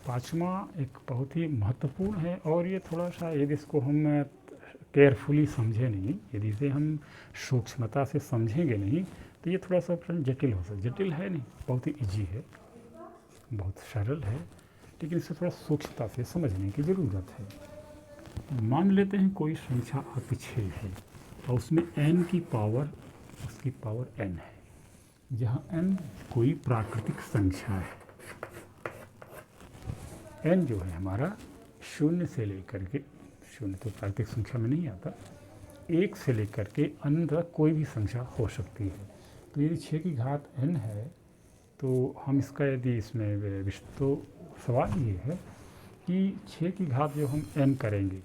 पाँचवा एक बहुत ही महत्वपूर्ण है, और ये थोड़ा सा यदि इसको हम केयरफुली समझे नहीं, यदि इसे हम सूक्ष्मता से समझेंगे नहीं, तो ये थोड़ा सा प्रश्न जटिल हो सकता। जटिल है नहीं, बहुत ही ईजी है, बहुत सरल है, लेकिन इसे थोड़ा सूक्ष्मता से समझने की ज़रूरत है। मान लेते हैं कोई संख्या आपकी 6 है और उसमें n की पावर, उसकी पावर n है, जहाँ n कोई प्राकृतिक संख्या है। n जो है हमारा शून्य से लेकर के, शून्य तो प्राकृतिक संख्या में नहीं आता, 1 से लेकर के अनंत तक कोई भी संख्या हो सकती है। तो यदि 6 की घात n है, तो हम इसका यदि इसमें तो सवाल ये है कि 6 की घात जब हम n करेंगे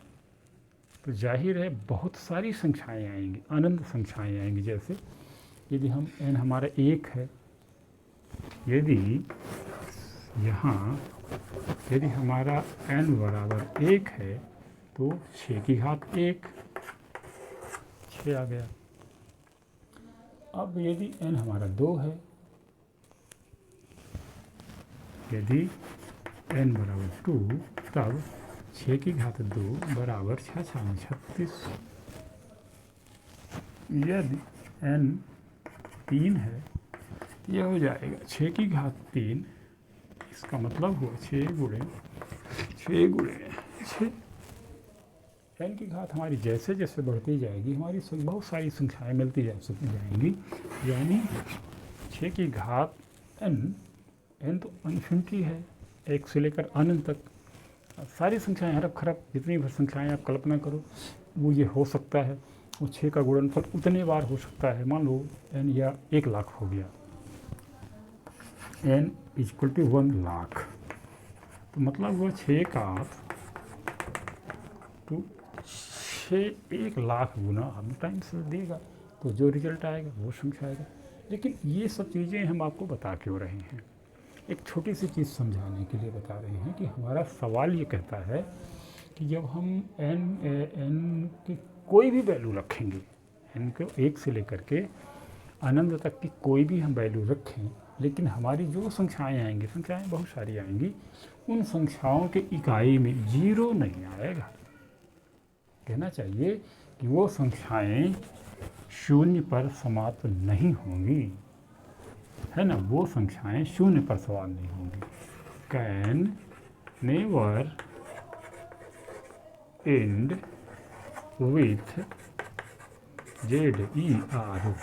तो जाहिर है बहुत सारी संख्याएं आएंगी, अनंत संख्याएं आएंगी। जैसे यदि हम n हमारा 1 है, यदि यहाँ यदि हमारा n बराबर 1 है तो 6 की घात 1, 6 आ गया। अब यदि n हमारा 2 है, यदि n बराबर 2, तब 6 की घात 2 बराबर 6 6 36। यदि n 3 है, यह हो जाएगा 6 की घात 3, इसका मतलब हुआ 6 गुणे 6। n की घात हमारी जैसे जैसे बढ़ती जाएगी, हमारी बहुत सारी संख्याएं मिलती जाएंगी, यानी 6 की घात n तो इन्फिनिटी है, 1 से लेकर अनंत तक सारी संख्याएं, हरफ खरफ जितनी भी संख्याएं आप कल्पना करो वो ये हो सकता है। वो 6 का गुणनफल उतने बार हो सकता है। मान लो n या 1 लाख हो गया, n इक्वल टू 1 लाख, तो मतलब वो 6 का तो 6 1 लाख गुना हम टाइम से देगा, तो जो रिजल्ट आएगा वो संख्या आएगा। लेकिन ये सब चीज़ें हम आपको बता क्यों रहे हैं? एक छोटी सी चीज़ समझाने के लिए बता रहे हैं कि हमारा सवाल ये कहता है कि जब हम n की कोई भी वैल्यू रखेंगे, n को 1 से लेकर के अनंत तक की कोई भी हम वैल्यू रखें, लेकिन हमारी जो संख्याएं आएंगी, संख्याएं बहुत सारी आएंगी, उन संख्याओं के इकाई में 0 नहीं आएगा। कहना चाहिए कि वो संख्याएं शून्य पर समाप्त नहीं होंगी, है ना, वो संख्याएं शून्य पर समाप्त नहीं होंगी। Can never and with ZER।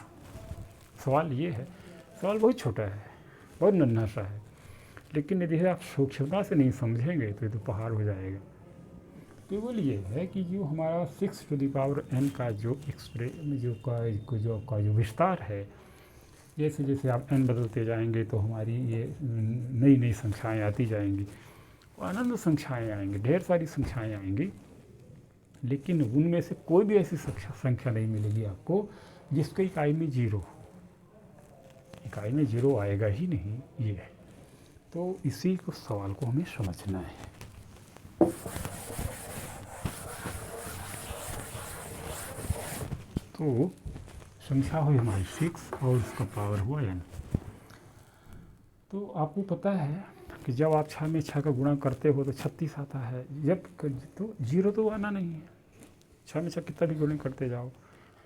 सवाल ये है, सवाल बहुत छोटा है, बहुत नन्हा सा है, लेकिन यदि आप सूक्ष्मता से नहीं समझेंगे तो ये तो पहाड़ हो जाएगा। केवल ये है कि जो हमारा 6 टू द पावर n का जो जो विस्तार है, जैसे जैसे आप n बदलते जाएंगे तो हमारी ये नई नई संख्याएं आती जाएंगी, अनंत संख्याएं आएंगी, ढेर सारी संख्याएं आएंगी, लेकिन उनमें से कोई भी ऐसी संख्या नहीं मिलेगी आपको जिसके इकाई में 0, इकाई में 0 आएगा ही नहीं। ये है, तो इसी को सवाल को हमें समझना है। तो संख्या हुई हमारी 6 और उसका पावर हुआ n। तो आपको पता है कि जब आप 6 में 6 का गुणा करते हो तो 36 आता है, जब तो 0 तो आना नहीं है। 6 में 6 कितना भी गुणा करते जाओ।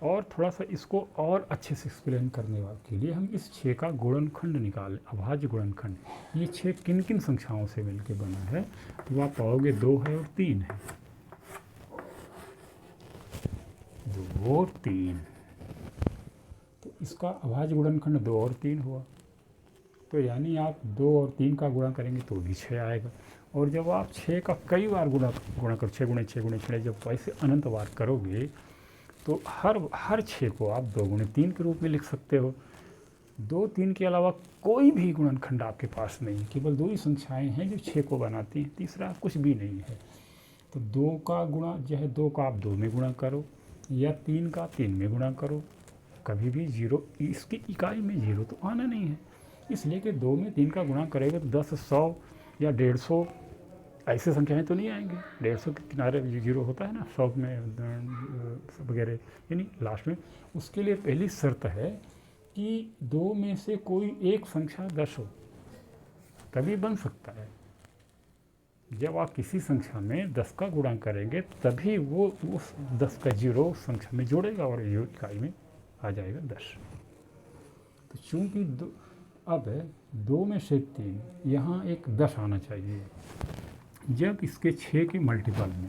और थोड़ा सा इसको और अच्छे से एक्सप्लेन करने के लिए हम इस 6 का गुणनखंड निकालें, अभाज्य गुणनखंड। ये 6 किन किन संख्याओं से मिलकर बना है, तो आप पाओगे 2 है और 3 है, 2 और 3। तो इसका अभाज्य गुणनखंड 2 और 3 हुआ, तो यानी आप 2 और 3 का गुणा करेंगे तो भी 6 आएगा। और जब आप 6 का कई बार गुणा कर 6 गुणे 6 गुणे 6 जब ऐसे अनंत बार करोगे तो हर 6 को आप 2 गुणे 3 के रूप में लिख सकते हो। 2 3 के अलावा कोई भी गुणनखंड आपके पास नहीं, केवल 2 ही संख्याएं हैं जो 6 को बनाती हैं, तीसरा कुछ भी नहीं है। तो 2 का गुणा जो है 2 का आप 2 में गुणा करो या 3 का 3 में गुणा करो, कभी भी 0, इसकी इकाई में 0 तो आना नहीं है। इसलिए कि 2 में 3 का गुणा करेंगे तो 10 100 या 150 ऐसे संख्याएं तो नहीं आएंगी। 150 के किनारे 0 होता है ना, 100 में वगैरह, यानी लास्ट में। उसके लिए पहली शर्त है कि 2 में से कोई एक संख्या 10 हो, तभी बन सकता है। जब आप किसी संख्या में 10 का गुणा करेंगे तभी वो उस 10 का जीरो उस संख्या में जोड़ेगा और ये इकाई में आ जाएगा 10। तो चूँकि अब 2 में से 3 यहाँ एक 10 आना चाहिए। जब इसके 6 के मल्टीपल में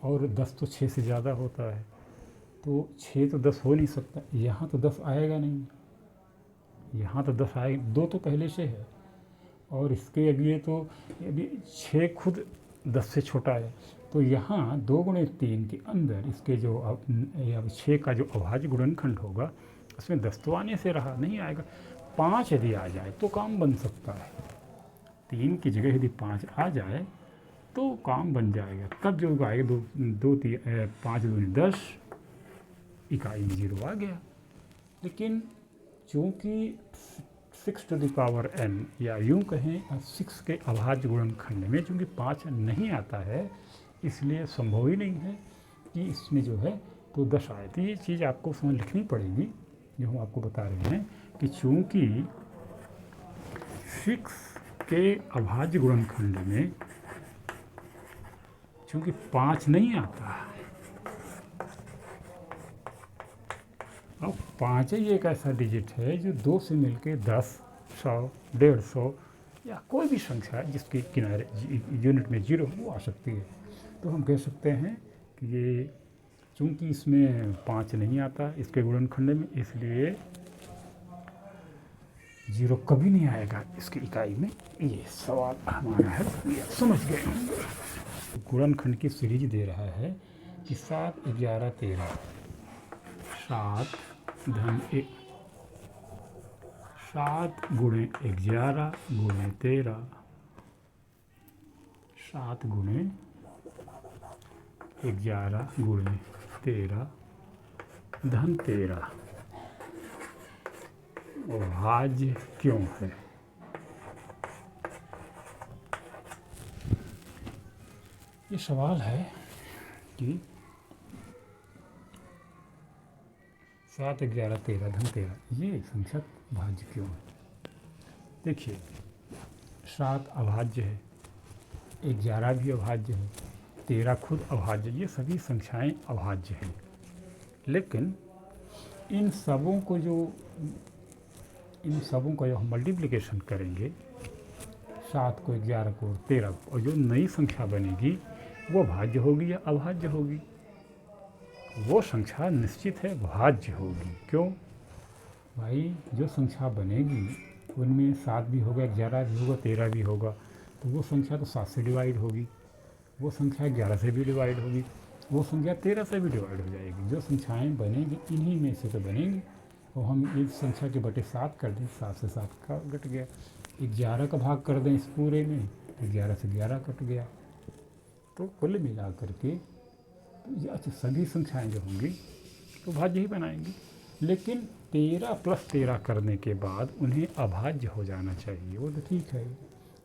और 10 तो 6 से ज़्यादा होता है, तो 6 तो 10 हो नहीं सकता, यहाँ तो 10 आएगा नहीं, यहाँ तो 10 आएगा, 2 तो पहले से है और इसके अगले तो अभी 6 खुद 10 से छोटा है। तो यहाँ 2 गुणे 3 के अंदर इसके जो अब 6 का जो अभाज्य गुणनखंड होगा उसमें 10 तो आने से रहा, नहीं आएगा। 5 यदि आ जाए तो काम बन सकता है। 3 की जगह यदि 5 आ जाए तो काम बन जाएगा। तब जो आएगा 5 दूनी 10, इकाई में 0 आ गया। लेकिन चूँकि 6 टू द पावर n या यूँ कहें 6 के अभाज्य गुणनखंड में चूँकि 5 नहीं आता है, इसलिए संभव ही नहीं है कि इसमें जो है तो 10 आए। तो ये चीज़ आपको उसमें लिखनी पड़ेगी जो हम आपको बता रहे हैं कि चूँकि 6 के अभाज्य गुणनखंड में चूँकि 5 नहीं आता, अब 5 ही एक ऐसा डिजिट है जो 2 से मिलके 10, 100, 150 या कोई भी संख्या जिसके किनारे यूनिट में 0 वो आ सकती है। तो हम कह सकते हैं कि ये चूँकि इसमें 5 नहीं आता इसके गुणनखंड में, इसलिए 0 कभी नहीं आएगा इसकी इकाई में। ये सवाल हमारा है, ये समझ गए होंगे। गुणनखंड की सीरीज दे रहा है कि 7, 11, 13, 7 धन 1, 7 गुणे 11 गुणे 13, 7 गुणे 11 गुणे 13 धन 13 अभाज्य क्यों है? ये सवाल है कि 7, 11, 13 धन 13 ये संख्या भाज्य क्यों है? देखिए 7 अभाज्य है, 11 भी अभाज्य है, 13 खुद अभाज्य, ये सभी संख्याएं अभाज्य हैं। लेकिन इन सबों को जो हम मल्टीप्लिकेशन करेंगे, 7 को 11 को 13 को, और जो नई संख्या बनेगी वो भाज्य होगी या अभाज्य होगी? वो संख्या निश्चित है भाज्य होगी। क्यों भाई? जो संख्या बनेगी उनमें 7 भी होगा, 11 भी होगा, 13 भी होगा, तो वो संख्या तो 7 से डिवाइड होगी, वो संख्या 11 से भी डिवाइड होगी, वो संख्या 13 से भी डिवाइड हो जाएगी। जो संख्याएं बनेंगी इन्हीं में से तो बनेंगी। और हम इस संख्या के बटे 7 कर दें, 7 से 7 का कट गया। 11 का भाग कर दें इस पूरे में तो 11 से 11 कट गया। तो कुल मिला करके अच्छा सभी संख्याएं जो होंगी तो भाज्य ही बनाएंगी। लेकिन 13 प्लस 13 करने के बाद उन्हें अभाज्य हो जाना चाहिए। वो तो ठीक है,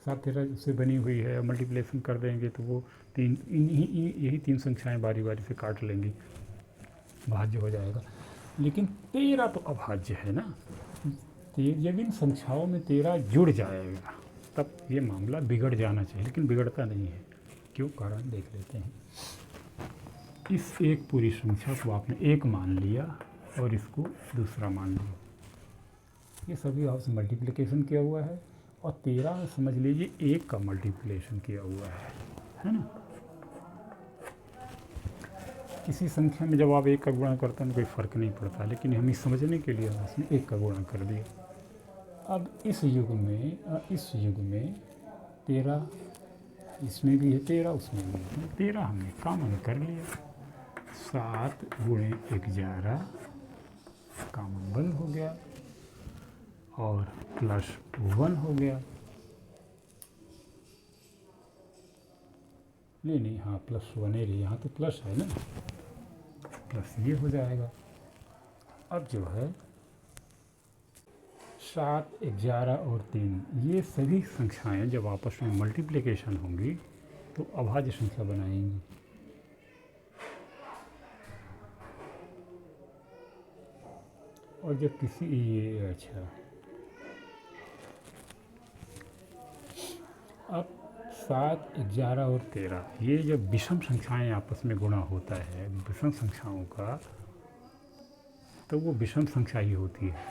7 13 से बनी हुई है, मल्टीप्लिकेशन कर देंगे तो वो यही 3 संख्याएं बारी बारी से काट लेंगी, भाज्य हो जाएगा। लेकिन 13 तो अभाज्य है ना। जब इन संख्याओं में 13 जुड़ जाएगा तब ये मामला बिगड़ जाना चाहिए, लेकिन बिगड़ता नहीं है। क्यों? कारण देख लेते हैं। इस एक पूरी संख्या को आपने 1 मान लिया और इसको दूसरा मान लिया, ये सभी आपसे मल्टीप्लिकेशन किया हुआ है, और 13 समझ लीजिए 1 का मल्टीप्लिकेशन किया हुआ है ना। किसी संख्या में जब आप 1 का गुणा करते हैं कोई फ़र्क नहीं पड़ता, लेकिन हमें समझने के लिए उसने 1 का गुणा कर दिया। अब इस युग में 13 इसमें भी है, 13 उसमें भी है, 13 हमने कॉमन कर लिया। 7 गुणे 11 कॉमन 1 हो गया और प्लस 1 हो गया। नहीं हाँ प्लस 1 है, यहाँ तो प्लस है ना, प्लस ये हो जाएगा। अब जो है 7, 11 और 3 ये सभी संख्याएं जब आपस में मल्टीप्लिकेशन होंगी तो अभाज्य संख्या बनाएंगी। और जब किसी ये अच्छा अब 7, 11 और 13 ये जब विषम संख्याएं आपस में गुणा होता है विषम संख्याओं का, तो वो विषम संख्या ही होती है।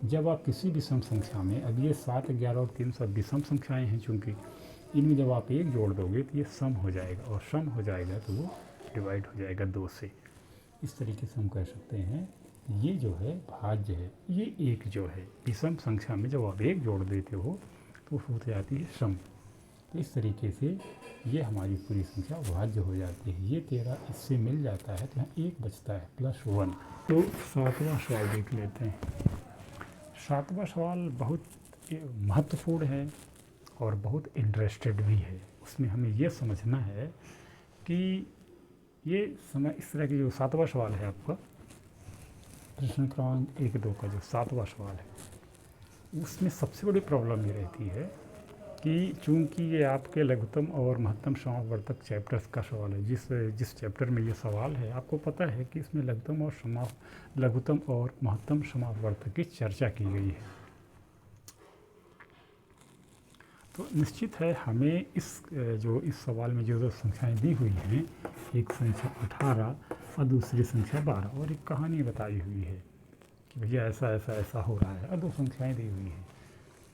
जब आप किसी विषम संख्या में, अब ये 7, 11 और 3 सब विषम संख्याएं हैं, चूँकि इनमें जब आप एक जोड़ दोगे तो ये सम हो जाएगा, और सम हो जाएगा तो वो डिवाइड हो जाएगा 2 से। इस तरीके से हम कह सकते हैं ये जो है भाज्य है, ये एक जो है विषम संख्या में जब आप एक जोड़ देते हो तो हो जाती है सम। तो इस तरीके से ये हमारी पूरी संख्या भाज्य हो जाती है। ये 13 इससे मिल जाता है तो यहाँ 1 बचता है +1। तो 7वां सवाल देख लेते हैं। 7वां सवाल बहुत महत्वपूर्ण है और बहुत इंटरेस्टेड भी है। उसमें हमें ये समझना है कि ये समय इस तरह की जो 7वां सवाल है आपका प्रश्न क्रमांक 1-2 का जो 7वां सवाल है, उसमें सबसे बड़ी प्रॉब्लम ये रहती है कि चूंकि ये आपके लघुत्तम और महत्तम समावर्तक चैप्टर्स का सवाल है, जिस चैप्टर में ये सवाल है आपको पता है कि इसमें लघुत्तम और महत्तम समावर्तक की चर्चा की गई है। तो निश्चित है हमें इस सवाल में जो संख्याएं दी हुई हैं, एक संख्या 18 और दूसरी संख्या 12, और एक कहानी बताई हुई है कि भैया ऐसा ऐसा ऐसा हो रहा है, और 2 संख्याएं दी हुई हैं।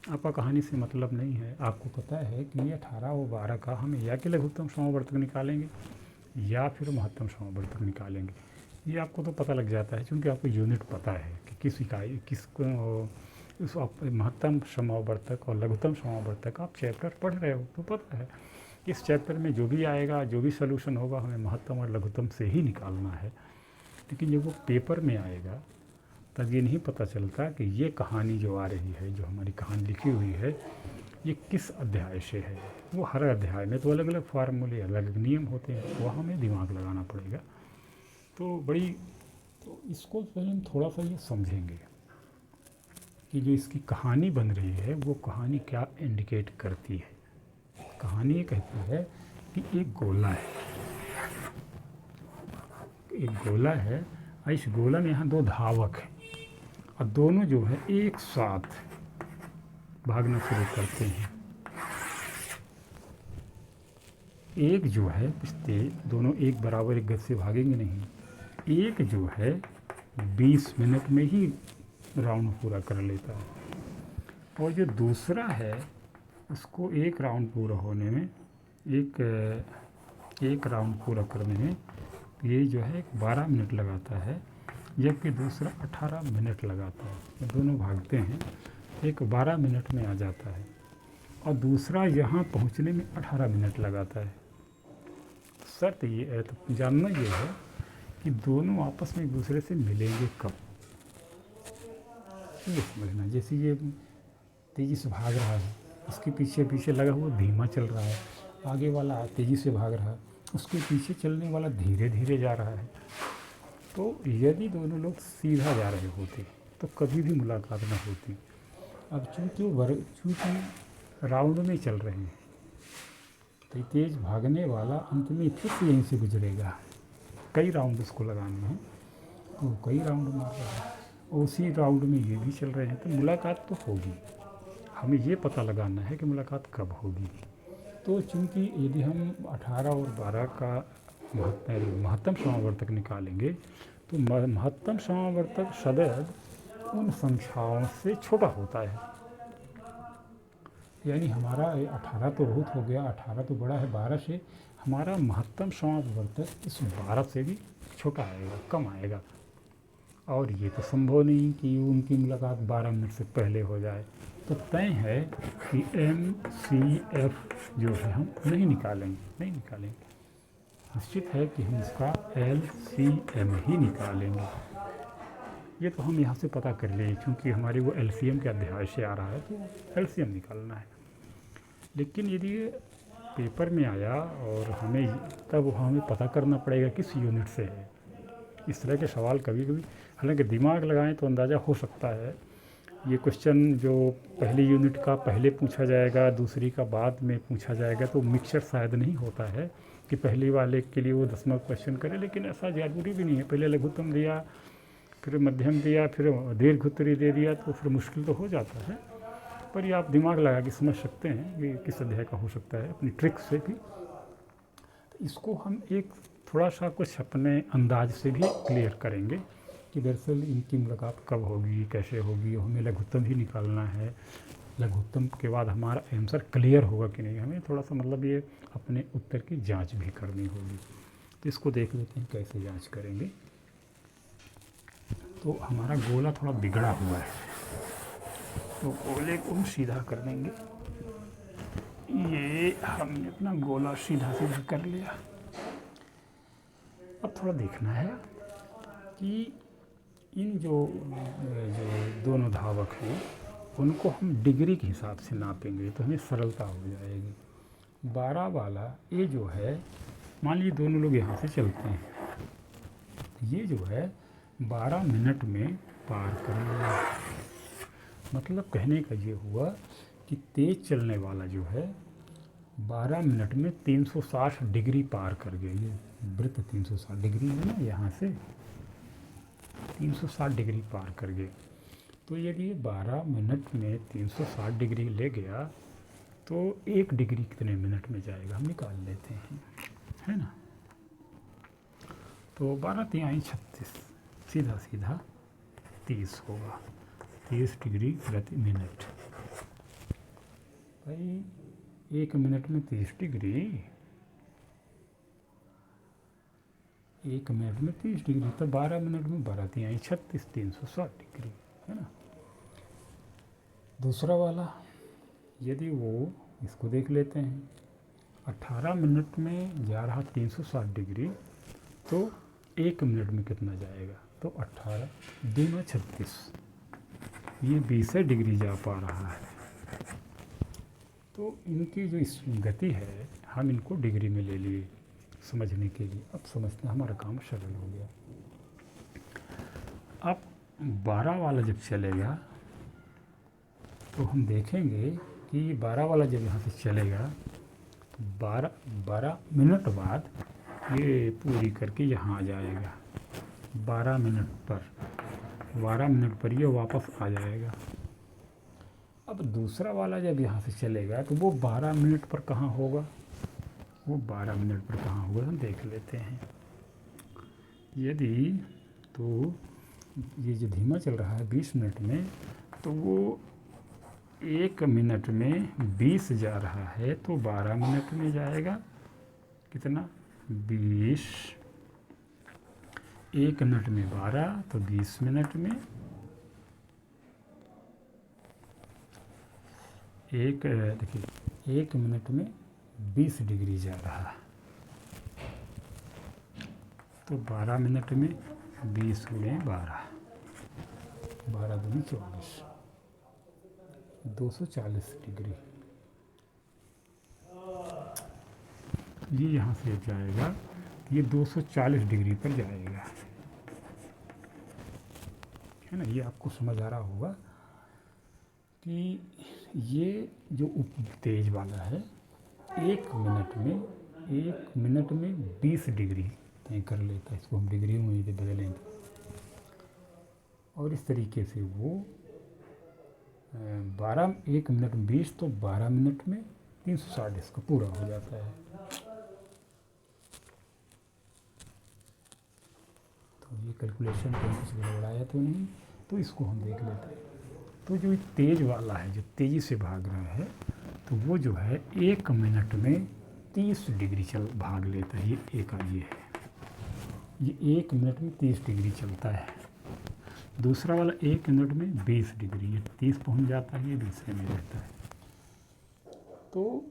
आपका कहानी से मतलब नहीं है, आपको पता है कि ये 18 और 12 का हम या कि लघुत्तम समावर्तक निकालेंगे या फिर महत्तम समावर्तक निकालेंगे। ये आपको तो पता लग जाता है, क्योंकि आपको यूनिट पता है कि किस इकाई उस महत्तम समावर्तक और लघुत्तम समावर्तक आप चैप्टर पढ़ रहे हो तो पता है इस चैप्टर में जो भी आएगा, जो भी सोल्यूशन होगा, हमें महत्तम और लघुत्तम से ही निकालना है। लेकिन जब वो पेपर में आएगा तब ये नहीं पता चलता कि ये कहानी जो आ रही है, जो हमारी कहानी लिखी हुई है, ये किस अध्याय से है। वो हर अध्याय में तो अलग अलग फार्मूले, अलग अलग नियम होते हैं, वो हमें दिमाग लगाना पड़ेगा। तो इसको पहले हम थोड़ा सा ये समझेंगे कि जो इसकी कहानी बन रही है वो कहानी क्या इंडिकेट करती है। कहानी ये कहती है कि एक गोला है और इस गोला में यहाँ 2 धावक हैं, और दोनों जो है एक साथ भागना शुरू करते हैं। एक जो है दोनों एक बराबर एक गति से भागेंगे नहीं। एक जो है 20 मिनट में ही राउंड पूरा कर लेता है, और जो दूसरा है उसको एक राउंड पूरा होने में एक राउंड पूरा करने में ये जो है 12 मिनट लगाता है, जबकि दूसरा 18 मिनट लगाता है। दोनों भागते हैं, एक 12 मिनट में आ जाता है और दूसरा यहाँ पहुँचने में 18 मिनट लगाता है। शर्त ये है, तो जानना ये है कि दोनों आपस में एक दूसरे से मिलेंगे कब, ये समझना। जैसे ये तेज़ी से भाग रहा है, उसके पीछे पीछे लगा हुआ धीमा चल रहा है, आगे वाला तेज़ी से भाग रहा है, उसके पीछे चलने वाला धीरे धीरे जा रहा है। तो यदि दोनों लोग सीधा जा रहे होते तो कभी भी मुलाकात न होती। अब चूँकि राउंड में चल रहे हैं तो तेज़ भागने वाला अंत में फिर से यहीं से गुजरेगा। कई राउंड उसको लगाने हैं तो कई राउंड मार रहा है, और उसी राउंड में ये भी चल रहे हैं, तो मुलाकात तो होगी। हमें ये पता लगाना है कि मुलाकात कब होगी। तो चूँकि यदि हम 18 और 12 का महत्तम समावर्तक निकालेंगे तो महत्तम समावर्तक सदैव उन संख्याओं से छोटा होता है। यानी हमारा 18 तो बहुत हो गया, 18 तो बड़ा है 12 से, हमारा महत्तम समावर्तक इस 12 से भी छोटा आएगा, कम आएगा। और ये तो संभव नहीं कि उनकी मुलाकात 12 मिनट से पहले हो जाए। तो तय है कि MCF जो है हम नहीं निकालेंगे। निश्चित है कि हम इसका LCM ही निकालेंगे। ये तो हम यहाँ से पता कर लेंगे, क्योंकि हमारे वो LCM के अध्याय से आ रहा है, तो LCM निकालना है। लेकिन यदि पेपर में आया और तब हमें पता करना पड़ेगा किस यूनिट से है। इस तरह के सवाल कभी कभी, हालांकि दिमाग लगाएं तो अंदाज़ा हो सकता है। ये क्वेश्चन जो पहली यूनिट का पहले पूछा जाएगा, दूसरी का बाद में पूछा जाएगा, तो मिक्सचर शायद नहीं होता है कि पहले वाले के लिए वो 10वां क्वेश्चन करे। लेकिन ऐसा ज़रूरी भी नहीं है, पहले लघुत्तम दिया, फिर मध्यम दिया, फिर दीर्घ उत्तरी दे दिया, तो फिर मुश्किल तो हो जाता है। पर ये आप दिमाग लगा के समझ सकते हैं कि किस अध्याय का हो सकता है अपनी ट्रिक से भी। तो इसको हम एक थोड़ा सा कुछ अपने अंदाज से भी क्लियर करेंगे कि दरअसल इनकी मुलाकात कब होगी, कैसे होगी। हमें लघुत्तम ही निकालना है, लघुत्तम के बाद हमारा आंसर क्लियर होगा कि नहीं, हमें थोड़ा सा मतलब ये अपने उत्तर की जांच भी करनी होगी। तो इसको देख लेते हैं कैसे जांच करेंगे। तो हमारा गोला थोड़ा बिगड़ा हुआ है, तो गोले को हम सीधा कर देंगे। ये हमने अपना गोला सीधा सीधा कर लिया। अब थोड़ा देखना है कि इन जो दोनों धावक हैं उनको हम डिग्री के हिसाब से नापेंगे तो हमें सरलता हो जाएगी। 12 वाला ये जो है, मान लीजिए दोनों लोग यहाँ से चलते हैं, ये जो है 12 मिनट में पार करेंगे। मतलब कहने का ये हुआ कि तेज़ चलने वाला जो है 12 मिनट में 360 डिग्री पार कर गया। ये वृत्त 360 डिग्री है ना, यहाँ से 360 डिग्री पार कर गए। तो यदि 12 मिनट में 360 डिग्री ले गया तो 1 डिग्री कितने मिनट में जाएगा, हम निकाल लेते हैं, है ना। तो 12 तिहाई 36, सीधा सीधा 30 होगा, 30 डिग्री प्रति मिनट। भाई 1 मिनट में 30 डिग्री, 1 मिनट में 30 डिग्री, तो 12 मिनट में 12 तिहाई 36, 360 डिग्री, है ना। दूसरा वाला यदि वो, इसको देख लेते हैं, 18 मिनट में जा रहा 360 डिग्री, तो 1 मिनट में कितना जाएगा, तो 18 दूना 36, ये 20 डिग्री जा पा रहा है। तो इनकी जो इस गति है हम इनको डिग्री में ले लिए समझने के लिए। अब समझते हैं, हमारा काम सरल हो गया। अब 12 वाला जब चलेगा तो हम देखेंगे कि 12 वाला जब यहाँ से चलेगा तो 12 मिनट बाद ये पूरी करके यहाँ आ जाएगा। 12 मिनट पर ये वापस आ जाएगा। अब दूसरा वाला जब यहाँ से चलेगा तो वो 12 मिनट पर कहाँ होगा, वो 12 मिनट पर कहाँ होगा हम देख लेते हैं। यदि तो ये जो धीमा चल रहा है 20 मिनट में, तो वो 1 मिनट में 20 जा रहा है, तो 12 मिनट में जाएगा कितना, 20। 1 मिनट में 12, तो 20 मिनट में देखिए 1 मिनट में 20 डिग्री जा रहा है, तो 12 मिनट में 20 गुणे 12, 12 दूनी 24, 240 डिग्री। ये यहाँ से जाएगा, ये 240 डिग्री पर जाएगा, है ना। ये आपको समझ आ रहा होगा कि ये जो तेज वाला है 1 मिनट में 20 डिग्री तय कर लेता है। इसको हम डिग्री में यदि बदलें और इस तरीके से वो 1 मिनट में 20, तो 12 मिनट में 360 इसका पूरा हो जाता है। तो ये कैलकुलेशन कहीं कुछ गड़बड़ाया तो नहीं, तो इसको हम देख लेते हैं। तो जो तेज वाला है, जो तेज़ी से भाग रहा है, तो वो जो है 1 मिनट में 30 डिग्री भाग लेता है। ये एक ये है, ये 1 मिनट में 30 डिग्री चलता है। दूसरा वाला 1 मिनट में 20 डिग्री, ये 30 पहुंच जाता है, ये 20 में रहता है। तो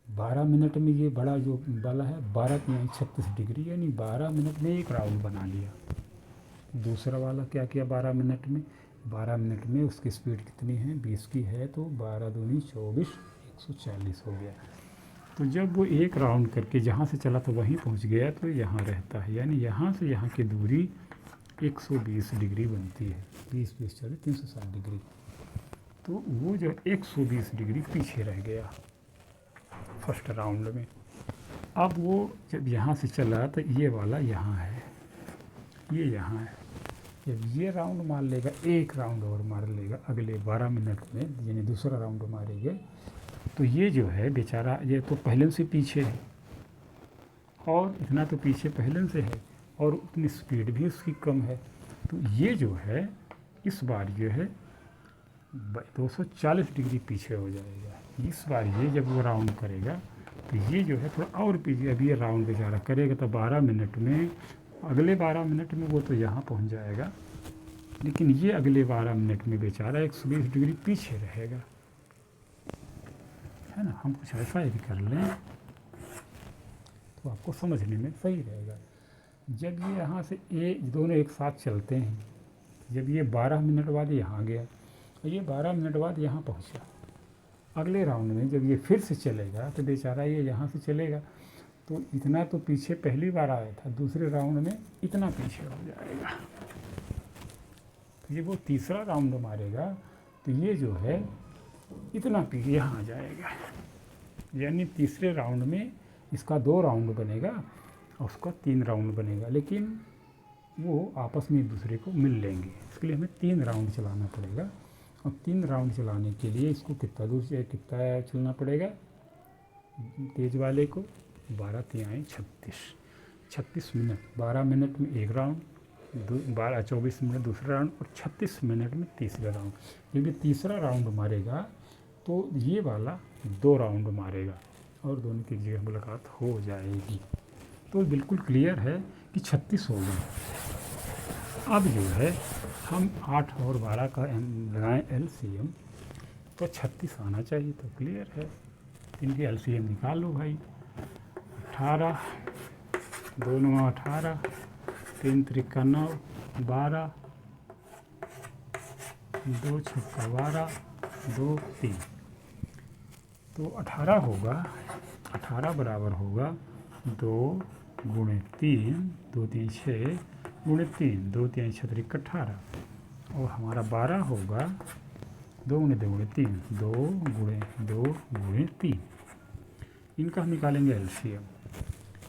12 मिनट में ये बड़ा जो वाला है 12 तिहाई 36 डिग्री, यानी 12 मिनट में एक राउंड बना लिया। दूसरा वाला क्या किया, 12 मिनट में उसकी स्पीड कितनी है, 20 की है, तो 12 दूनी 24, 140 हो गया। तो जब वो एक राउंड करके जहाँ से चला तो वहीं पहुँच गया, तो यहाँ रहता है, यानी यहाँ से यहाँ की दूरी 120 डिग्री बनती है। 20 40 360 डिग्री। तो वो जो 120 डिग्री पीछे रह गया फर्स्ट राउंड में। अब वो जब यहाँ से चला तो ये वाला यहाँ है, ये यहाँ है, जब ये राउंड मार लेगा, एक राउंड और मार लेगा अगले 12 मिनट में, यानी दूसरा राउंड मारेंगे, तो ये जो है बेचारा, ये तो पहले से पीछे है और इतना तो पीछे पहले से है और उतनी स्पीड भी उसकी कम है, तो ये जो है इस बार जो है 240 डिग्री पीछे हो जाएगा। इस बार ये जब वो राउंड करेगा तो ये जो है थोड़ा और पीछे, अभी ये राउंड बेचारा करेगा तो 12 मिनट में, अगले 12 मिनट में वो तो यहाँ पहुँच जाएगा, लेकिन ये अगले 12 मिनट में बेचारा 120 डिग्री पीछे रहेगा, है ना। हम कुछ ऐसा ही कर लें तो आपको समझने में सही रहेगा। जब ये यहाँ से दोनों एक साथ चलते हैं, जब ये 12 मिनट बाद यहाँ गया और ये 12 मिनट बाद यहाँ पहुँचा, अगले राउंड में जब ये फिर से चलेगा तो बेचारा ये यहाँ से चलेगा तो इतना तो पीछे पहली बार आया था, दूसरे राउंड में इतना पीछे हो जाएगा। तो ये वो तीसरा राउंड मारेगा तो ये जो है इतना पीछे यहाँ आ जाएगा, यानी तीसरे राउंड में इसका 2 राउंड बनेगा और उसका 3 राउंड बनेगा, लेकिन वो आपस में एक दूसरे को मिल लेंगे। इसके लिए हमें 3 राउंड चलाना पड़ेगा और 3 राउंड चलाने के लिए इसको कितना दूर से कितना चलना पड़ेगा, तेज वाले को 12 तिहाई 36 मिनट, 12 मिनट में एक राउंड, 24 मिनट दूसरा राउंड और 36 मिनट में तीसरा राउंड। जब ये तीसरा राउंड मारेगा तो ये वाला 2 राउंड मारेगा और दोनों की जगह मुलाकात हो जाएगी। तो बिल्कुल क्लियर है कि 36 हो गए। अब जो है हम 8 और 12 का लगाएं LCM तो 36 आना चाहिए, तो क्लियर है। इनकी LCM निकाल लो भाई। 18, 2 9 18, 3 त्रिका 9, 12, 2 छक्का 12, 2 3, तो 18 होगा। 18 बराबर होगा 2 गुणे 3, 2 3 6 गुणे 3, 2 3 6 3 18, और हमारा 12 होगा 2 गुणे 2 गुणे 3, 2 गुणे 2 गुणे 3। इनका हम निकालेंगे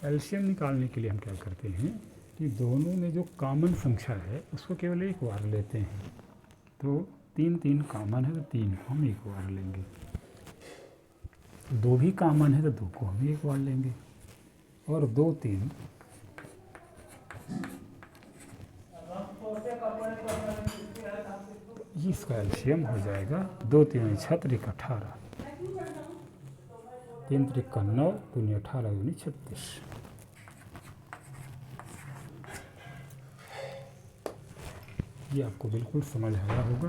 LCM निकालने के लिए हम क्या करते हैं कि दोनों में जो कॉमन संख्या है उसको केवल एक बार लेते हैं। तो 3 3 कॉमन है तो 3 को हम एक बार लेंगे, 2 भी कॉमन है तो 2 को हम एक बार लेंगे, और 2 3 इसका LCM हो जाएगा 2 3 6 3 18, 3 त्रिका 9, 2 18 दूनी 36। ये आपको बिल्कुल समझ आया होगा।